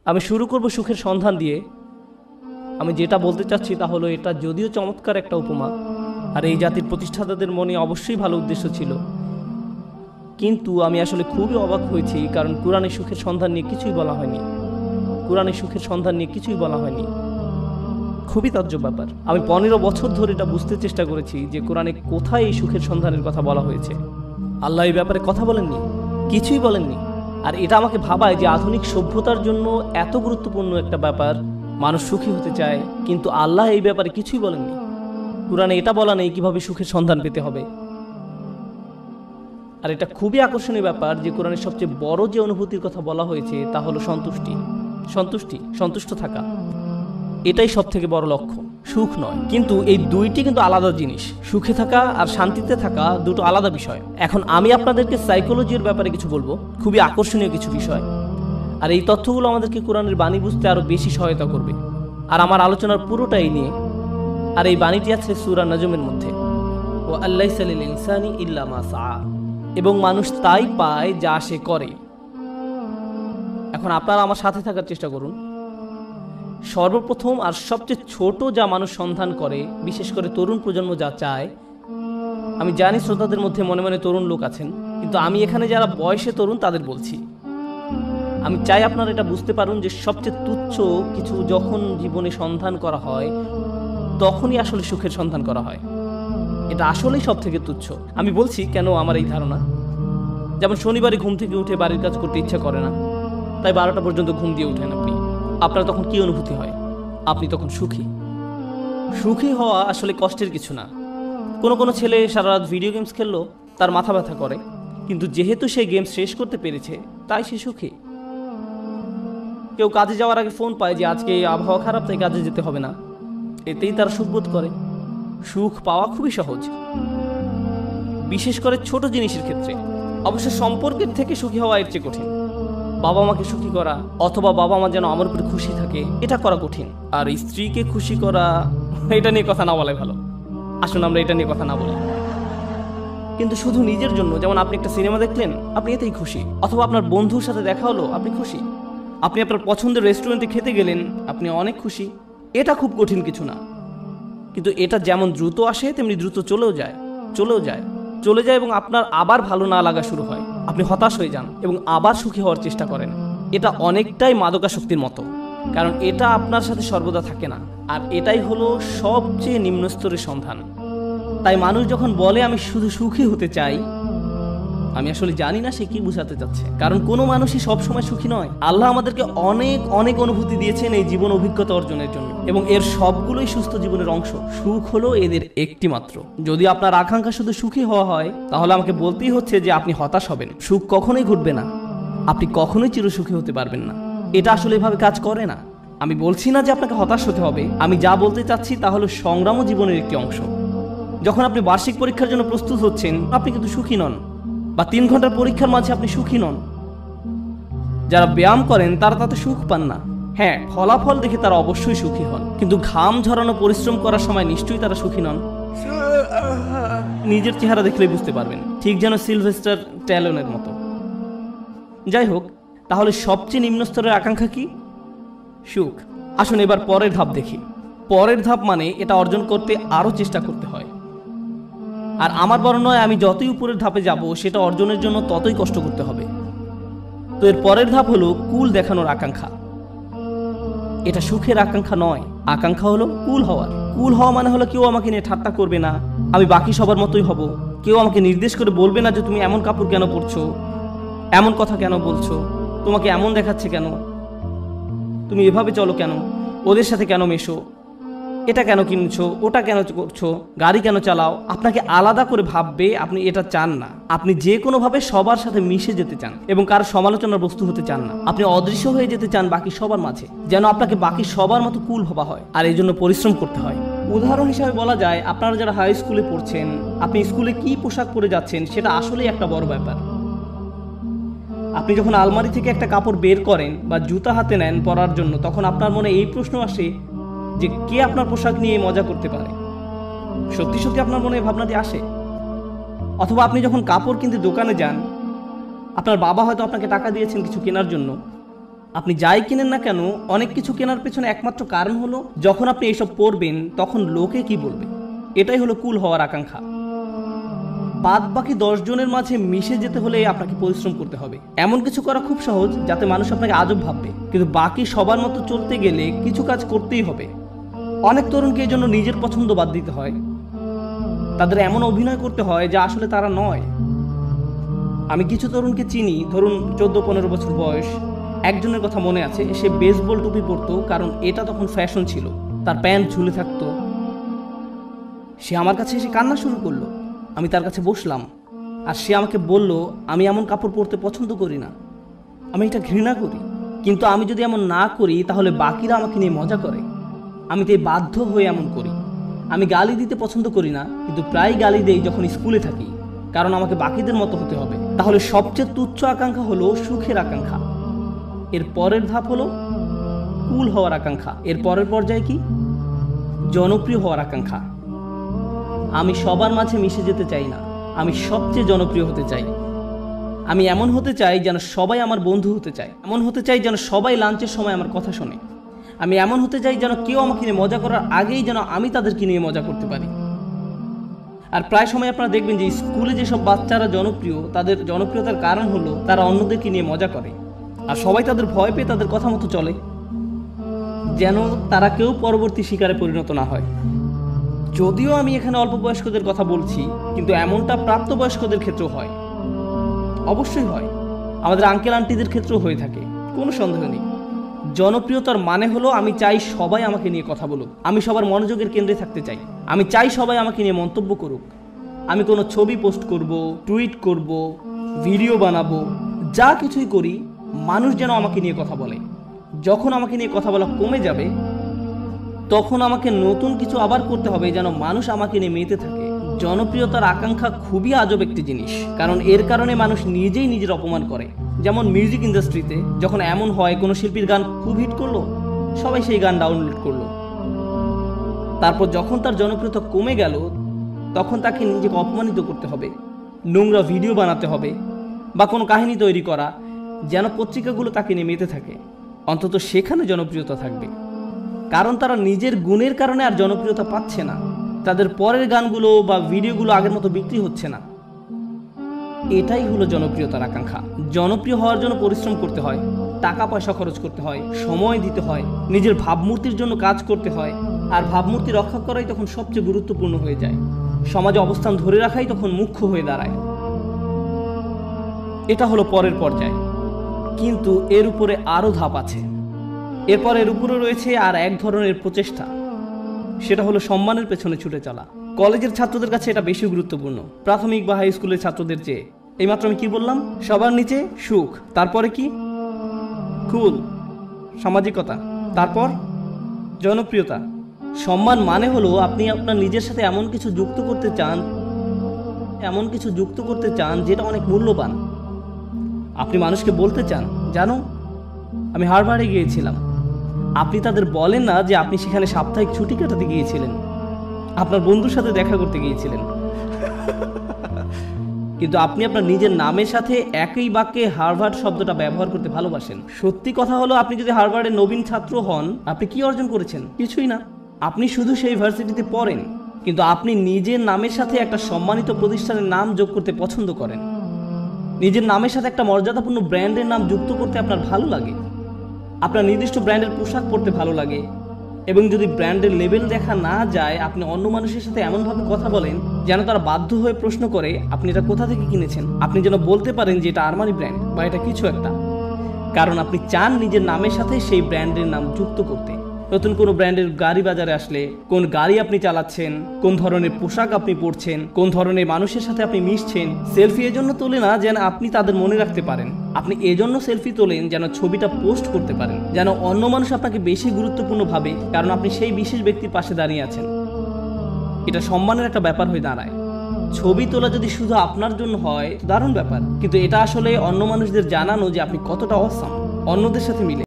আমি শুরু করব সুখের সন্ধান দিয়ে। আমি যেটা বলতে চাচ্ছি তা হলো, এটা যদিও চমৎকার একটা উপমা, আর এই জাতির প্রতিষ্ঠাতাদের মনে অবশ্যই ভালো উদ্দেশ্য ছিল, কিন্তু আমি আসলে খুবই অবাক হয়েছি, কারণ কোরআনে সুখের সন্ধান নিয়ে কিছুই বলা হয়নি। কোরআনে সুখের সন্ধান নিয়ে কিছুই বলা হয়নি। খুবই তাজ্জব ব্যাপার। আমি 15 বছর ধরে এটা বুঝতে চেষ্টা করেছি যে কোরআনে কোথায় এই সুখের সন্ধানের কথা বলা হয়েছে। আল্লাহ এই ব্যাপারে কথা বলেননি, কিছুই বলেননি। আর এটা আমাকে ভাবায় যে আধুনিক সভ্যতার জন্য এত গুরুত্বপূর্ণ একটা ব্যাপার, মানুষ সুখী হতে চায়, কিন্তু আল্লাহ এই ব্যাপারে কিছুই বলেননি। কোরআনে এটা বলা নেই কিভাবে সুখের সন্ধান পেতে হবে। আর এটা খুবই আকর্ষণীয় ব্যাপার যে কোরআনের সবচেয়ে বড় যে অনুভূতির কথা বলা হয়েছে তা হলো সন্তুষ্টি। সন্তুষ্ট থাকা, এটাই সব থেকে বড় লক্ষ্য, সুখ নয়। কিন্তু এই দুইটি কিন্তু আলাদা জিনিস। সুখে থাকা আর শান্তিতে থাকা দুটো আলাদা বিষয়। এখন আমি আপনাদেরকে সাইকোলজির ব্যাপারে কিছু বলবো, খুবই আকর্ষণীয় কিছু বিষয়। আর এই তথ্যগুলো আমাদেরকে কোরআনের বাণী বুঝতে আরো বেশি সহায়তা করবে। আর আমার আলোচনার পুরোটাই নিয়ে, আর এই বাণীটি আছে সূরা নাজমের মধ্যে, ও আল্লাইসা লিল ইনসানি ইল্লা মা সাআ, এবং মানুষ তাই পায় যা সে করে। এখন আপনারা আমার সাথে থাকার চেষ্টা করুন। সর্বপ্রথম আর সবচেয়ে ছোট যা মানুষ সন্ধান করে, বিশেষ করে তরুণ প্রজন্ম যা চায়, আমি জানি শ্রোতাদের মধ্যে মনে মনে তরুণ লোক আছেন, কিন্তু আমি এখানে যারা বয়সে তরুণ তাদের বলছি। আমি চাই আপনারা এটা বুঝতে পারুন যে সবচেয়ে তুচ্ছ কিছু যখন জীবনে সন্ধান করা হয়, তখনই আসলে সুখের সন্ধান করা হয়। এটা আসলেই সব থেকে তুচ্ছ। আমি বলছি কেন আমার এই ধারণা। যেমন শনিবারে ঘুম থেকে উঠে বাড়ির কাজ করতে ইচ্ছা করে না, তাই 12টা পর্যন্ত ঘুম দিয়ে উঠেন আপনি। আপনার তখন কি অনুভূতি হয়? আপনি তখন সুখী। সুখী হওয়া আসলে কষ্টের কিছু না। কোনো ছেলে সারা রাত ভিডিও গেমস খেললো, তার মাথা ব্যথা করে, কিন্তু যেহেতু সে গেম শেষ করতে পেরেছে তাই সে সুখী। কেউ কাজে যাওয়ার আগে ফোন পায় যে আজকে আবহাওয়া খারাপ, তাই কাজে যেতে হবে না, এতেই তার সুখ বোধ করে। সুখ পাওয়া খুবই সহজ, বিশেষ করে ছোট জিনিসের ক্ষেত্রে। অবশ্য সম্পর্কের থেকে সুখী হওয়া এর চেয়ে কঠিন। বাবা মাকে সুখী করা, অথবা বাবা মা যেন আমার উপরে খুশি থাকে, এটা করা কঠিন। আর স্ত্রীকে খুশি করা, এটা নিয়ে কথা না বলাই ভালো। আসুন আমরা এটা নিয়ে কথা না বলি। কিন্তু শুধু নিজের জন্য, যেমন আপনি একটা সিনেমা দেখলেন, আপনি এতেই খুশি। অথবা আপনার বন্ধুর সাথে দেখা হলো, আপনি খুশি। আপনি আপনার পছন্দের রেস্টুরেন্টে খেতে গেলেন, আপনি অনেক খুশি। এটা খুব কঠিন কিছু না। কিন্তু এটা যেমন দ্রুত আসে তেমনি দ্রুত চলে যায় এবং আপনার আবার ভালো না লাগা শুরু হয়। আপনি হতাশ হয়ে যান এবং আবার সুখী হওয়ার চেষ্টা করেন। এটা অনেকটাই মাদকাসক্তির মতো, কারণ এটা আপনার সাথে সর্বদা থাকে না। আর এটাই হলো সবচেয়ে নিম্ন স্তরের সন্ধান। তাই মানুষ যখন বলে আমি শুধু সুখী হতে চাই, আমি আসলে জানি না সে কি বোঝাতে চাচ্ছে। কারণ কোনো মানুষই সবসময় সুখী নয়। আল্লাহ আমাদেরকে অনেক অনুভূতি দিয়েছেন এই জীবন অভিজ্ঞতা অর্জনের জন্য, এবং এর সবগুলোই সুস্থ জীবনের অংশ। সুখ হলো এদের একটি মাত্র। যদি আপনার আকাঙ্ক্ষা শুধু সুখী হওয়া হয়, তাহলে আমাকে বলতেই হচ্ছে যে আপনি হতাশ হবেন। সুখ কখনোই ঘটবে না, আপনি কখনোই চিরসুখী হতে পারবেন না। এটা আসলে এভাবে কাজ করে না। আমি বলছি না যে আপনাকে হতাশ হতে হবে। আমি যা বলতে চাচ্ছি তা হলো সংগ্রামও জীবনের একটি অংশ। যখন আপনি বার্ষিক পরীক্ষার জন্য প্রস্তুত হচ্ছেন, আপনি কিন্তু সুখী নন, বা 3 ঘন্টার পরীক্ষার মাঝে আপনি সুখী নন। যারা ব্যায়াম করেন তারা তাতে সুখ পান না। হ্যাঁ, ফলাফল দেখে তারা অবশ্যই সুখী হন, কিন্তু ঘাম ঝরানো পরিশ্রম করার সময় নিশ্চয়ই তারা সুখী নন। নিজের চেহারা দেখলেই বুঝতে পারবেন, ঠিক যেন সিলভেস্টার ট্যালনের মতো। যাই হোক, তাহলে সবচেয়ে নিম্ন স্তরের আকাঙ্ক্ষা কি? সুখ। আসুন এবার পরের ধাপ দেখি। পরের ধাপ মানে এটা অর্জন করতে আরো চেষ্টা করতে হয়। আর আমার বর্ণনায় আমি যতই উপরের ধাপে যাব, সেটা অর্জনের জন্য ততই কষ্ট করতে হবে। তো এর পরের ধাপ হলো কুল দেখানোর আকাঙ্ক্ষা। এটা সুখের আকাঙ্ক্ষা নয়, আকাঙ্ক্ষা হলো কুল হওয়ার। কুল হওয়া মানে হলো কেউ আমাকে নিয়ে ঠাট্টা করবে না, আমি বাকি সবার মতোই হব। কেউ আমাকে নির্দেশ করে বলবে না যে তুমি এমন কাপড় কেন পরছো, এমন কথা কেন বলছো, তোমাকে এমন দেখাচ্ছে কেন, তুমি এভাবে চলো কেন, ওদের সাথে কেন মেশো, এটা কেন কিনছো, ওটা কেন করছো, গাড়ি কেন চালাও। আপনাকে আলাদা করে ভাববে, আপনি এটা চান না। আপনি যে কোনোভাবে সবার সাথে মিশে যেতে চান এবং কারো সমালোচনার বস্তু হতে চান না। আপনি অদৃশ্য হয়ে যেতে চান বাকি সবার মাঝে, যেন আপনাকে বাকি সবার মতো কুল ভাবা হয়। আর এই জন্য পরিশ্রম করতে হয়। উদাহরণ হিসাবে বলা যায়, আপনারা যারা হাই স্কুলে পড়ছেন, আপনি স্কুলে কি পোশাক পরে যাচ্ছেন সেটা আসলেই একটা বড় ব্যাপার। আপনি যখন আলমারি থেকে একটা কাপড় বের করেন বা জুতা হাতে নেন পরার জন্য, তখন আপনার মনে এই প্রশ্ন আসে যে কে আপনার পোশাক নিয়ে মজা করতে পারে। সত্যি আপনার মনে ভাবনাটি আসে। অথবা আপনি যখন কাপড় কিনতে দোকানে যান, আপনার বাবা হয়তো আপনাকে টাকা দিয়েছেন কিছু কেনার জন্য, আপনি যাই কিনেন না কেন, অনেক কিছু কেনার পেছনে একমাত্র কারণ হলো যখন আপনি এইসব পরবেন তখন লোকে কি বলবে। এটাই হলো কুল হওয়ার আকাঙ্ক্ষা। বাদ বাকি 10 জনের মাঝে মিশে যেতে হলে আপনাকে পরিশ্রম করতে হবে। এমন কিছু করা খুব সহজ যাতে মানুষ আপনাকে আজব ভাববে, কিন্তু বাকি সবার মতো চলতে গেলে কিছু কাজ করতেই হবে। অনেক তরুণকে এই জন্য নিজের পছন্দ বাদ দিতে হয়, তাদের এমন অভিনয় করতে হয় যা আসলে তারা নয়। আমি কিছু তরুণকে চিনি, ধরুন 14-15 বছর বয়স। একজনের কথা মনে আছে, সে বেসবল টুপি পরতো কারণ এটা তখন ফ্যাশন ছিল, তার প্যান্ট ঝুলে থাকতো। সে আমার কাছে এসে কান্না শুরু করলো। আমি তার কাছে বসলাম আর সে আমাকে বলল, আমি এমন কাপড় পরতে পছন্দ করি না, আমি এটা ঘৃণা করি, কিন্তু আমি যদি এমন না করি তাহলে বাকিরা আমাকে নিয়ে মজা করে, আমি তাই বাধ্য হয়ে এমন করি। আমি গালি দিতে পছন্দ করি না, কিন্তু প্রায় গালি দেই যখন স্কুলে থাকি, কারণ আমাকে বাকিদের মতো হতে হবে। তাহলে সবচেয়ে তুচ্ছ আকাঙ্ক্ষা হলো সুখের আকাঙ্ক্ষা। এর পরের ধাপ হলো কুল হওয়ার আকাঙ্ক্ষা। এর পরের পর্যায়ে কি? জনপ্রিয় হওয়ার আকাঙ্ক্ষা। আমি সবার মাঝে মিশে যেতে চাই না, আমি সবচেয়ে জনপ্রিয় হতে চাই। আমি এমন হতে চাই যেন সবাই আমার বন্ধু হতে চায়, এমন হতে চাই যেন সবাই লাঞ্চের সময় আমার কথা শোনে। আমি এমন হতে চাই যেন কেউ আমাকে নিয়ে মজা করার আগেই যেন আমি তাদেরকে নিয়ে মজা করতে পারি। আর প্রায় সময় আপনারা দেখবেন যে স্কুলে যেসব বাচ্চারা জনপ্রিয়, তাদের জনপ্রিয়তার কারণ হলো তারা অন্যদেরকে নিয়ে মজা করে, আর সবাই তাদের ভয় পেয়ে তাদের কথা মতো চলে, যেন তারা কেউ পরবর্তী শিকারে পরিণত না হয়। যদিও আমি এখানে অল্প বয়স্কদের কথা বলছি, কিন্তু এমনটা প্রাপ্তবয়স্কদের ক্ষেত্রেও হয়, অবশ্যই হয়। আমাদের আঙ্কেল আন্টিদের ক্ষেত্রেও হয়ে থাকে, কোনো সন্দেহ নেই। জনপ্রিয়তার মানে হলো আমি চাই সবাই আমাকে নিয়ে কথা বলুক, আমি সবার মনোযোগের কেন্দ্রে থাকতে চাই, আমি চাই সবাই আমাকে নিয়ে মন্তব্য করুক। আমি কোনো ছবি পোস্ট করব, টুইট করব, ভিডিও বানাবো, যা কিছুই করি মানুষ যেন আমাকে নিয়ে কথা বলে। যখন আমাকে নিয়ে কথা বলা কমে যাবে তখন আমাকে নতুন কিছু আবার করতে হবে যেন মানুষ আমাকে নিয়ে মেতে থাকে। জনপ্রিয়তার আকাঙ্ক্ষা খুবই আজব একটি জিনিস, কারণ এর কারণে মানুষ নিজেই নিজের অপমান করে। যেমন মিউজিক ইন্ডাস্ট্রিতে যখন এমন হয় কোনো শিল্পীর গান খুব হিট করলো, সবাই সেই গান ডাউনলোড করলো, তারপর যখন তার জনপ্রিয়তা কমে গেল তখন তাকে নিজেকে অপমানিত করতে হবে, নোংরা ভিডিও বানাতে হবে বা কোনো কাহিনী তৈরি করা যেন পত্রিকাগুলো তাকে নিয়ে মেতে থাকে। অন্তত সেখানে জনপ্রিয়তা থাকবে, কারণ তারা নিজের গুণের কারণে আর জনপ্রিয়তা পাচ্ছে না, তাদের পরের গানগুলো বা ভিডিওগুলো আগের মতো বিক্রি হচ্ছে না। এটাই হলো জনপ্রিয়তার আকাঙ্ক্ষা। জনপ্রিয় হওয়ার জন্য পরিশ্রম করতে হয়, টাকা পয়সা খরচ করতে হয়, সময় দিতে হয়, নিজের ভাবমূর্তির জন্য কাজ করতে হয়, আর ভাবমূর্তি রক্ষা করাই তখন সবচেয়ে গুরুত্বপূর্ণ হয়ে যায়। সমাজে অবস্থান ধরে রাখাই তখন মুখ্য হয়ে দাঁড়ায়। এটা হলো পরের পর্যায়, কিন্তু এর উপরে আরও ধাপ আছে। এরপর এর উপরে রয়েছে আর এক ধরনের প্রচেষ্টা, সেটা হলো সম্মানের পেছনে ছুটে চলা। কলেজের ছাত্রদের কাছে এটা বেশি গুরুত্বপূর্ণ প্রাথমিক বা হাই স্কুলের ছাত্রদের চেয়ে। এইমাত্র আমি কি বললাম? সবার নিচে সুখ, তারপরে কি? কুল, সামাজিকতা, তারপর জনপ্রিয়তা। সম্মান মানে হলো আপনি আপনার নিজের সাথে এমন কিছু যুক্ত করতে চান যেটা অনেক মূল্যবান। আপনি মানুষকে বলতে চান, জানো আমি হার্ভার্ডে গিয়েছিলাম। আপনি তাদের বলেন না যে আপনি সেখানে সাপ্তাহিক ছুটি কাটাতে গিয়েছিলেন, আপনার বন্ধুর সাথে দেখা করতে গিয়েছিলেন, কিন্তু আপনি আপনার নিজের নামের সাথে একই বাক্যে হার্ভার্ড শব্দটা ব্যবহার করতে ভালোবাসেন। সত্যি কথা হলো আপনি যদি হার্ভার্ডের নবীন ছাত্র হন, আপনি কি অর্জন করেছেন? কিছুই না। আপনি শুধু সেই ভার্সিটিতে পড়েন, কিন্তু আপনি নিজের নামের সাথে একটা সম্মানিত প্রতিষ্ঠানের নাম যোগ করতে পছন্দ করেন। নিজের নামের সাথে একটা মর্যাদাপূর্ণ ব্র্যান্ডের নাম যুক্ত করতে আপনার ভালো লাগে। আপনার নির্দিষ্ট ব্র্যান্ডের পোশাক পরতে ভালো লাগে, এবং যদি ব্র্যান্ডের লেবেল দেখা না যায় আপনি অন্য মানুষের সাথে এমনভাবে কথা বলেন যেন তারা বাধ্য হয়ে প্রশ্ন করে আপনি এটা কোথা থেকে কিনেছেন। আপনি যেন বলতে পারেন যে এটা আরমানি ব্র্যান্ড বা এটা কিছু একটা, কারণ আপনি চান নিজের নামের সাথে সেই ব্র্যান্ডের নাম যুক্ত করতে। নতুন কোনো ব্র্যান্ডের গাড়ি বাজারে আসলে কোন গাড়ি আপনি চালাচ্ছেন, কোন ধরনের পোশাক আপনি পরছেন, কোন ধরনের মানুষের সাথে আপনি মিশছেন। সেলফি এজন্য তোলে না যেন আপনি তাদের মনে রাখতে পারেন, আপনি এজন্য সেলফি তোলেন যেন ছবিটা পোস্ট করতে পারেন, যেন অন্য মানুষ আপনাকে বেশি গুরুত্বপূর্ণ ভাবে, কারণ আপনি সেই বিশেষ ব্যক্তির পাশে দাঁড়িয়ে আছেন। এটা সম্মানের একটা ব্যাপার হয়ে দাঁড়ায়। ছবি তোলা যদি শুধু আপনার জন্য হয় দারুণ ব্যাপার, কিন্তু এটা আসলে অন্য মানুষদের জানানো যে আপনি কতটা অসাম অন্যদের সাথে মিলে।